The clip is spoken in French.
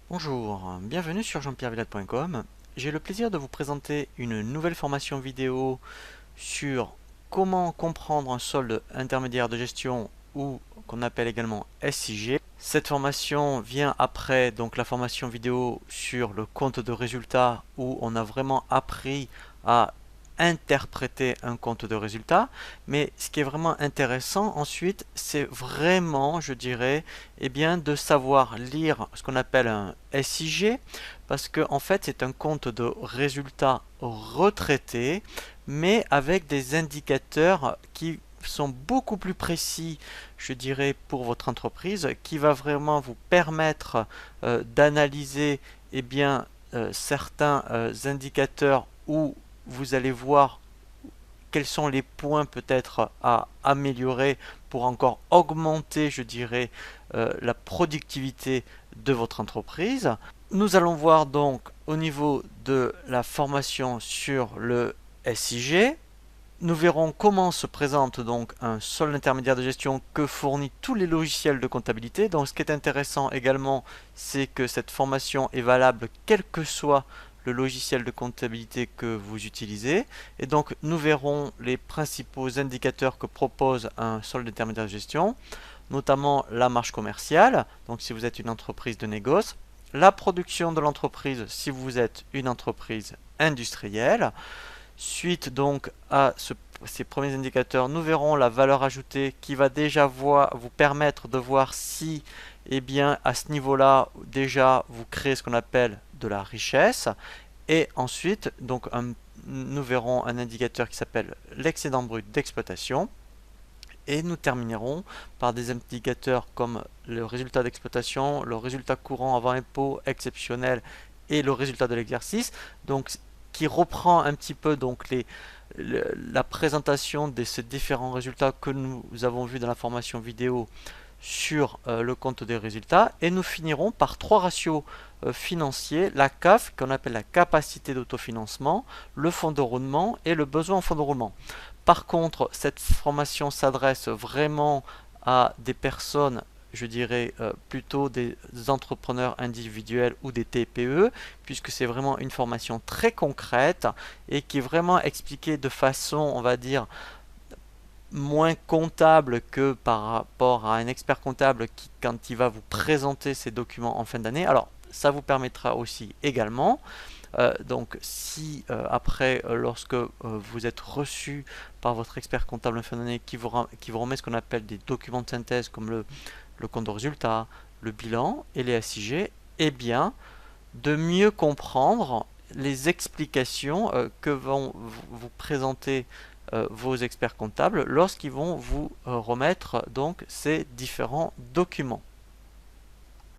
Bonjour, bienvenue sur jean-pierre-villade.com. J'ai le plaisir de vous présenter une nouvelle formation vidéo sur comment comprendre un solde intermédiaire de gestion ou qu'on appelle également SIG. Cette formation vient après donc la formation vidéo sur le compte de résultat où on a vraiment appris à interpréter un compte de résultat, mais ce qui est vraiment intéressant ensuite, c'est vraiment, je dirais, de savoir lire ce qu'on appelle un SIG, parce que en fait, c'est un compte de résultat retraité, mais avec des indicateurs qui sont beaucoup plus précis, je dirais, pour votre entreprise, qui va vraiment vous permettre d'analyser certains indicateurs où vous allez voir quels sont les points peut-être à améliorer pour encore augmenter, je dirais, la productivité de votre entreprise. Nous allons voir donc au niveau de la formation sur le SIG. Nous verrons comment se présente donc un solde intermédiaire de gestion que fournit tous les logiciels de comptabilité. Donc ce qui est intéressant également, c'est que cette formation est valable quel que soit le logiciel de comptabilité que vous utilisez. Et donc nous verrons les principaux indicateurs que propose un solde intermédiaire de gestion, notamment la marge commerciale, donc si vous êtes une entreprise de négoce, la production de l'entreprise si vous êtes une entreprise industrielle. Suite donc à ces premiers indicateurs, nous verrons la valeur ajoutée qui va déjà vous permettre de voir si, à ce niveau-là, déjà, vous créez ce qu'on appelle de la richesse. Et ensuite, nous verrons un indicateur qui s'appelle l'excédent brut d'exploitation. Et nous terminerons par des indicateurs comme le résultat d'exploitation, le résultat courant avant impôt exceptionnel et le résultat de l'exercice. Donc, qui reprend un petit peu la présentation de ces différents résultats que nous avons vus dans la formation vidéo sur le compte des résultats. Et nous finirons par trois ratios financiers, la CAF, qu'on appelle la capacité d'autofinancement, le fonds de roulement et le besoin en fonds de roulement. Par contre, cette formation s'adresse vraiment à des personnes, je dirais plutôt des entrepreneurs individuels ou des TPE, puisque c'est vraiment une formation très concrète et qui est vraiment expliquée de façon, on va dire, moins comptable que par rapport à un expert comptable qui, quand il va vous présenter ses documents en fin d'année. Alors, ça vous permettra aussi également donc si après, lorsque vous êtes reçu par votre expert comptable en fin d'année qui vous remet ce qu'on appelle des documents de synthèse comme le compte de résultat, le bilan et les SIG, de mieux comprendre les explications que vont vous présenter vos experts comptables lorsqu'ils vont vous remettre donc ces différents documents.